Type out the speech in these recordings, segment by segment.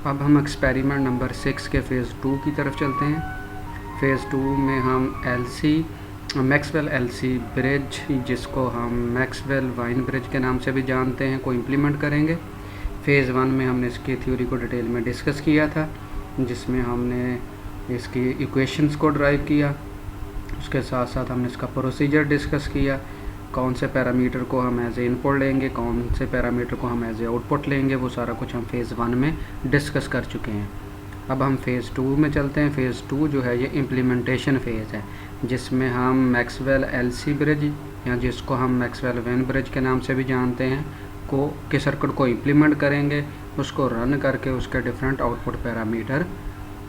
अब हम experiment number 6 के फ़ेज़ 2 की तरफ चलते हैं। फ़ेज़ 2 में हम मैक्सवेल एलसी ब्रिज, जिसको हम मैक्सवेल वाइन ब्रिज के नाम से भी जानते हैं, को इम्प्लीमेंट करेंगे। फ़ेज़ 1 में हमने इसकी थ्योरी को डिटेल में डिस्कस किया था, जिसमें हमने इसकी इक्वेशंस को ड्राइव किया। उसके साथ साथ हमने इसका प्रोसीजर डिस्कस किया, कौन से पैरामीटर को हम एज ए इनपुट लेंगे, कौन से पैरामीटर को हम एज ए आउटपुट लेंगे, वो सारा कुछ हम फ़ेज़ 1 में डिस्कस कर चुके हैं। अब हम फ़ेज़ 2 में चलते हैं। फ़ेज़ 2 जो है ये इम्प्लीमेंटेशन फ़ेज़ है, जिसमें हम मैक्सवेल एलसी ब्रिज, या जिसको हम मैक्सवेल वाइन ब्रिज के नाम से भी जानते हैं, के सर्किट को इम्प्लीमेंट करेंगे, उसको रन करके उसके डिफरेंट आउटपुट पैरामीटर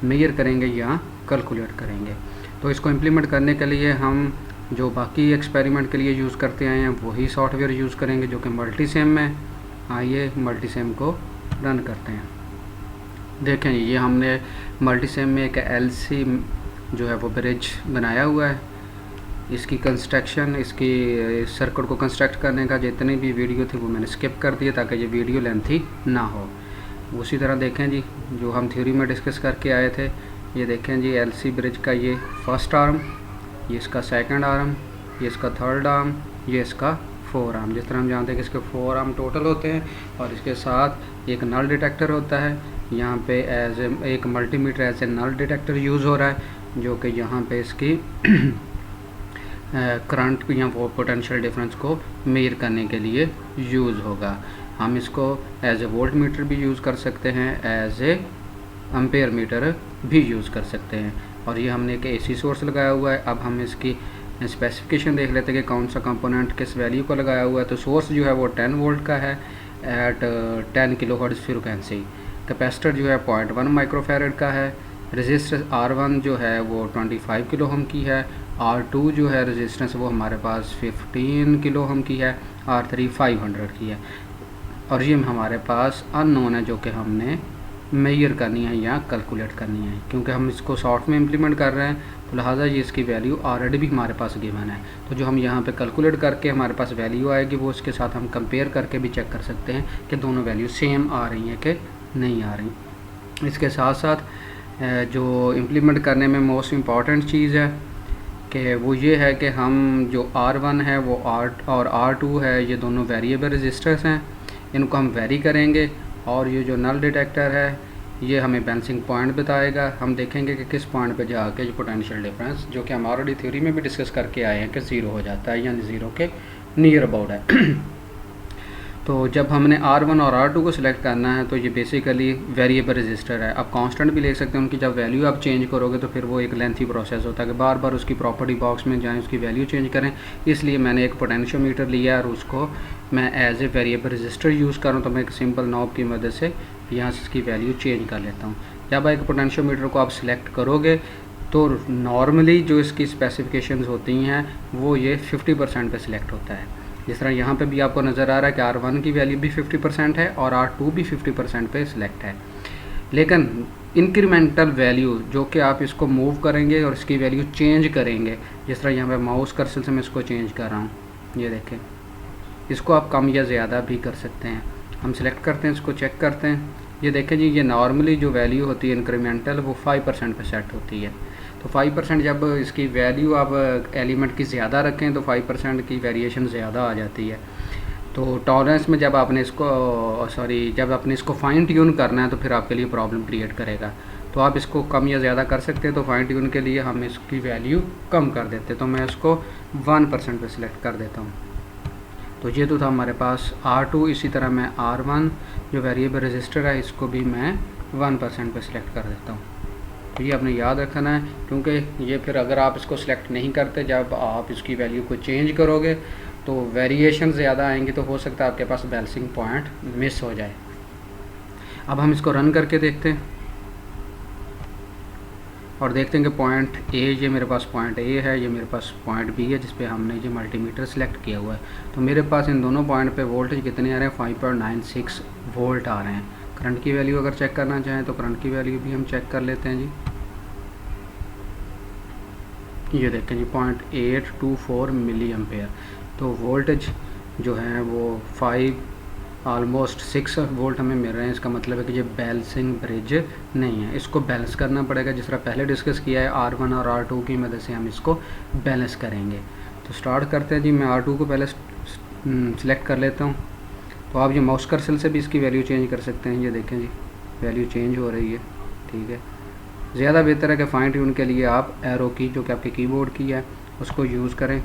मेजर करेंगे या कैलकुलेट करेंगे। तो इसको इम्प्लीमेंट करने के लिए हम जो बाकी एक्सपेरिमेंट के लिए यूज़ करते आए हैं वही सॉफ्टवेयर यूज़ करेंगे, जो कि मल्टीसेम में। आइए मल्टीसेम को रन करते हैं। देखें, ये हमने मल्टीसेम में एक एलसी जो है वो ब्रिज बनाया हुआ है। इसकी कंस्ट्रक्शन, इसकी सर्किट को कंस्ट्रक्ट करने का जितनी भी वीडियो थी वो मैंने स्किप कर दिया ताकि ये वीडियो लेंथी ना हो। उसी तरह देखें जी, जो हम थ्योरी में डिस्कस करके आए थे, ये देखें जी, एलसी ब्रिज का ये फर्स्ट आर्म, ये इसका सेकंड आर्म, ये इसका थर्ड आर्म, ये इसका फोर आर्म। जिस तरह हम जानते हैं कि इसके 4 आर्म टोटल होते हैं, और इसके साथ एक नल डिटेक्टर होता है। यहाँ पे एक multimeter as a null detector use हो रहा है, जो कि यहाँ पे इसकी करंट या वो पोटेंशियल डिफरेंस को मेजर करने के लिए यूज़ होगा। हम इसको एज ए वोल्ट मीटर भी यूज़ कर सकते हैं, एज ए एम्पेयर मीटर भी यूज़ कर सकते हैं। और ये हमने एक एसी सोर्स लगाया हुआ है। अब हम इसकी स्पेसिफिकेशन देख लेते हैं कि कौन सा कंपोनेंट किस वैल्यू को लगाया हुआ है। तो सोर्स जो है वो 10 वोल्ट का है एट 10 किलोहर्ट्ज़ फ्रीक्वेंसी। कैपेसिटर जो है 0.1 माइक्रोफैरड का है। रेजिस्टेंस R1 जो है वो 25 किलो ओम की है। R2 जो है रेजिस्टेंस वो हमारे पास 15 किलो ओम की है। R3 500 की है। और ये हमारे पास अननोन है, जो कि हमने मेजर करनी है या कैलकुलेट करनी है। क्योंकि हम इसको सॉफ्ट में इम्प्लीमेंट कर रहे हैं, तो लिहाजा ये इसकी वैल्यू ऑलरेडी भी हमारे पास गिवन है। तो जो हम यहाँ पे कैलकुलेट करके हमारे पास वैल्यू आएगी, वो इसके साथ हम कंपेयर करके भी चेक कर सकते हैं कि दोनों वैल्यू सेम आ रही हैं कि नहीं आ रही। इसके साथ साथ जो इम्प्लीमेंट करने में मोस्ट इम्पॉर्टेंट चीज़ है कि वो ये है कि हम जो R1 है वो और R2 है, ये दोनों वेरिएबल रजिस्टर्स हैं, इनको हम वेरी करेंगे। और ये जो नल डिटेक्टर है ये हमें बैलेंसिंग पॉइंट बताएगा। हम देखेंगे कि किस पॉइंट पे जाके जो पोटेंशियल डिफरेंस, जो कि हम ऑलरेडी थ्योरी में भी डिस्कस करके आए हैं कि ज़ीरो हो जाता है, यानी ज़ीरो के नियर अबाउट है। तो जब हमने R1 और R2 को सिलेक्ट करना है, तो ये बेसिकली वेरिएबल रजिस्टर है। आप कांस्टेंट भी ले सकते हैं उनकी, जब वैल्यू आप चेंज करोगे तो फिर वो एक लेंथी प्रोसेस होता है कि बार बार उसकी प्रॉपर्टी बॉक्स में जाएं, उसकी वैल्यू चेंज करें। इसलिए मैंने एक पोटेंशियोमीटर लिया और उसको मैं as a variable resistor use करूँ, तो मैं एक सिंपल नॉब की मदद से यहाँ से इसकी वैल्यू चेंज कर लेता हूँ। जब एक पोटेंशियोमीटर को आप सिलेक्ट करोगे तो नॉर्मली जो इसकी स्पेसिफिकेशंस होती हैं वो ये 50% पे सिलेक्ट होता है। जिस तरह यहाँ पे भी आपको नज़र आ रहा है कि R1 की वैल्यू भी 50% है और R2 भी 50% पे सिलेक्ट है। लेकिन इंक्रीमेंटल वैल्यू जो कि आप इसको मूव करेंगे और इसकी वैल्यू चेंज करेंगे, जिस तरह यहाँ पे माउस कर्सर से मैं इसको चेंज कर रहा हूँ, ये देखें, इसको आप कम या ज़्यादा भी कर सकते हैं। हम सिलेक्ट करते हैं, इसको चेक करते हैं। ये देखें जी, ये नॉर्मली जो वैल्यू होती है इंक्रीमेंटल वो 5% पे सेट होती है। तो 5% जब इसकी वैल्यू आप एलिमेंट की ज़्यादा रखें तो 5% की वेरिएशन ज़्यादा आ जाती है। तो टॉलरेंस में जब आपने इसको फाइन ट्यून करना है तो फिर आपके लिए प्रॉब्लम क्रिएट करेगा। तो आप इसको कम या ज़्यादा कर सकते हैं। तो फाइन ट्यून के लिए हम इसकी वैल्यू कम कर देते हैं, तो मैं इसको 1% पे सिलेक्ट कर देता हूँ। तो ये तो था हमारे पास R2। इसी तरह मैं R1 जो वेरिएबल रजिस्टर है इसको भी मैं 1% पे सिलेक्ट कर देता हूँ। तो ये आपने याद रखना है, क्योंकि ये फिर अगर आप इसको सिलेक्ट नहीं करते, जब आप इसकी वैल्यू को चेंज करोगे तो वेरिएशन ज़्यादा आएंगी, तो हो सकता है आपके पास बैलेंसिंग पॉइंट मिस हो जाए। अब हम इसको रन करके देखते हैं और देखते हैं कि पॉइंट ए, ये मेरे पास पॉइंट ए है, ये मेरे पास पॉइंट बी है, जिस पे हमने ये मल्टीमीटर सेलेक्ट किया हुआ है। तो मेरे पास इन दोनों पॉइंट पे वोल्टेज कितने आ रहे हैं, 5.96 वोल्ट आ रहे हैं। करंट की वैल्यू अगर चेक करना चाहें तो करंट की वैल्यू भी हम चेक कर लेते हैं जी। ये देखें जी, 0.824 मिली एम्पेयर। तो वोल्टेज जो है वो 5 ऑलमोस्ट 6 वोल्ट हमें मिल रहे हैं। इसका मतलब है कि ये बैलेंसिंग ब्रिज नहीं है, इसको बैलेंस करना पड़ेगा। जिस तरह पहले डिस्कस किया है, R1 और R2 की मदद से हम इसको बैलेंस करेंगे। तो स्टार्ट करते हैं जी। मैं R2 को पहले सिलेक्ट कर लेता हूँ। तो आप ये माउस कर्सर से भी इसकी वैल्यू चेंज कर सकते हैं। ये देखें जी, वैल्यू चेंज हो रही है, ठीक है। ज़्यादा बेहतर है कि फाइन ट्यून के लिए आप एरो की, जो कि आपके कीबोर्ड की है, उसको यूज़ करें।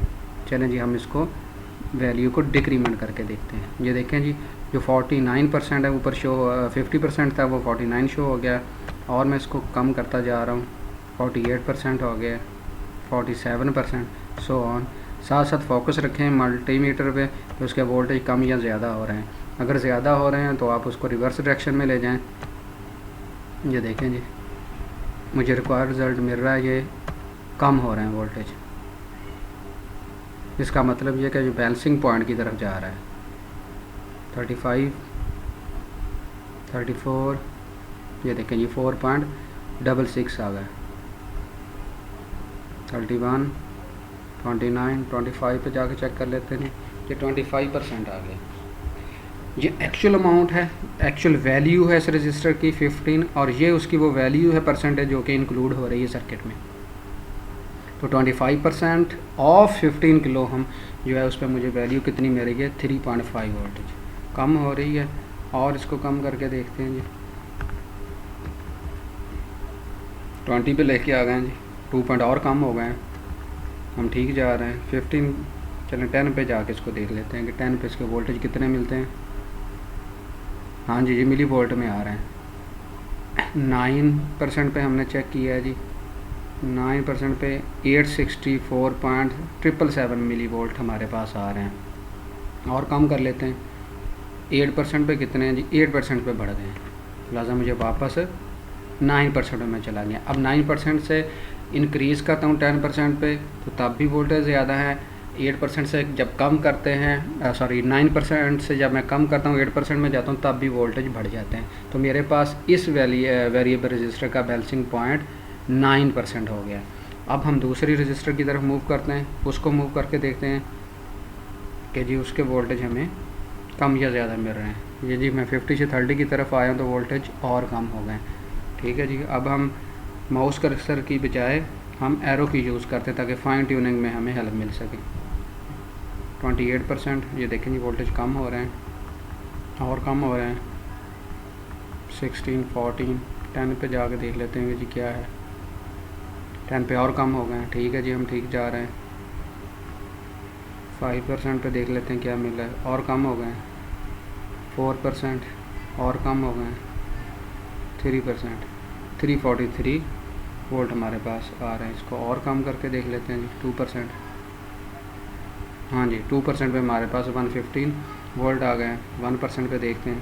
चलें जी, हम इसको वैल्यू को डिक्रीमेंट करके देखते हैं। ये देखें जी, जो 49% है ऊपर शो 50% था, वो 49 शो हो गया। और मैं इसको कम करता जा रहा हूँ, 48% हो गया, 47%, सो ऑन। साथ साथ फोकस रखें मल्टीमीटर पे, तो उसके वोल्टेज कम या ज़्यादा हो रहे हैं। अगर ज़्यादा हो रहे हैं तो आप उसको रिवर्स डायरेक्शन में ले जाएं। ये देखें जी, मुझे रिक्वायर्ड रिज़ल्ट मिल रहा है, ये कम हो रहे हैं वोल्टेज। इसका मतलब ये कि जो बैलेंसिंग पॉइंट की तरफ जा रहा है। 35, 34, ये देखें जी 4.66 आ गया। 31, 29, 25 पे जाके चेक कर लेते हैं। ये 25% आ गया। ये एक्चुअल अमाउंट है, एक्चुअल वैल्यू है इस रजिस्टर की 15, और ये उसकी वो वैल्यू है परसेंटेज जो कि इंक्लूड हो रही है सर्किट में। तो 25% ऑफ 15 किलो हम जो है उस पर मुझे वैल्यू कितनी मिल रही है, 3.5 वोल्टेज कम हो रही है। और इसको कम करके देखते हैं जी, 20 पे लेके आ गए हैं जी, 2 पॉइंट और कम हो गए हैं, हम ठीक जा रहे हैं। 15, चलें 10 पे जाके इसको देख लेते हैं कि 10 पे इसके वोल्टेज कितने मिलते हैं। हाँ जी, ये मिली वोल्ट में आ रहे हैं। 9% पे हमने चेक किया है जी, 9% पे 864.777 मिली वोल्ट हमारे पास आ रहे हैं। और कम कर लेते हैं, 8% पे कितने हैं जी, 8% पे बढ़ गए हैं। लिहाजा मुझे वापस 9% में चला गया। अब 9% से इंक्रीज़ करता हूँ 10% पे, तो तब भी वोल्टेज ज़्यादा है। 8% से जब कम करते हैं, 9% से जब मैं कम करता हूँ 8% में जाता हूँ, तब भी वोल्टेज बढ़ जाते हैं। तो मेरे पास इस वेरिएबल रजिस्टर का बैलेंसिंग पॉइंट 9% हो गया। अब हम दूसरी रजिस्टर की तरफ मूव करते हैं, उसको मूव करके देखते हैं कि जी उसके वोल्टेज हमें कम या ज़्यादा मिल रहे हैं। ये जी मैं 50 से 30 की तरफ आया तो वोल्टेज और कम हो गए। ठीक है जी, अब हम माउस कर्सर की बजाय हम एरो की यूज़ करते हैं ताकि फाइन ट्यूनिंग में हमें हेल्प मिल सके। 28%, ये देखें जी वोल्टेज कम हो रहे हैं और कम हो रहे हैं। 16, 14, 10 पे जाके देख लेते हैं कि जी क्या है। 10 पे और कम हो गए हैं। ठीक है जी, हम ठीक जा रहे हैं। 5% पे देख लेते हैं क्या मिल रहा है, और कम हो गए हैं। 4% और कम हो गए हैं। 3%, 343 वोल्ट हमारे पास आ रहे हैं। इसको और कम करके देख लेते हैं जी, 2%। हाँ जी, 2% पे हमारे पास 115 वोल्ट आ गए हैं। 1% पे देखते हैं,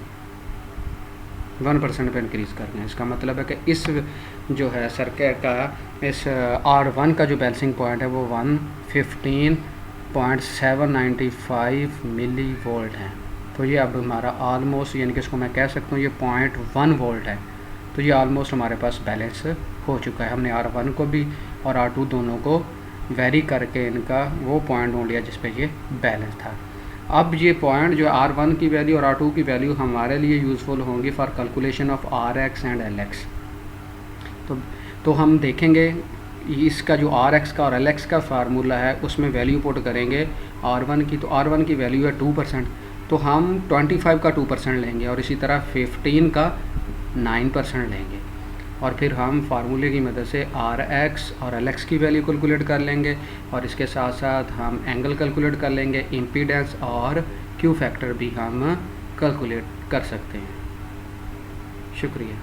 1% पे इंक्रीज़ कर दें। इसका मतलब है कि इस जो है सर्किट का, इस R1 का जो बैलेंसिंग पॉइंट है वो 115.795 मिली वोल्ट है। तो ये अब हमारा ऑलमोस्ट, यानी कि इसको मैं कह सकता हूँ ये 0.1 वोल्ट है। तो ये ऑलमोस्ट हमारे पास बैलेंस हो चुका है। हमने R1 को भी और R2 दोनों को वेरी करके इनका वो पॉइंट ढूंढ लिया जिस पे ये बैलेंस था। अब ये पॉइंट जो R1 की वैल्यू और R2 की वैल्यू हमारे लिए यूज़फुल होंगी for calculation of RX and LX। तो हम देखेंगे इसका जो RX का और LX का फार्मूला है उसमें वैल्यू पुट करेंगे R1 की। तो R1 की वैल्यू है 2%, तो हम 25 का 2% लेंगे और इसी तरह 15 का 9% लेंगे। और फिर हम फार्मूले की मदद से RX और LX की वैल्यू कैलकुलेट कर लेंगे और इसके साथ साथ हम एंगल कैलकुलेट कर लेंगे, इम्पीडेंस और Q फैक्टर भी हम कैलकुलेट कर सकते हैं। शुक्रिया।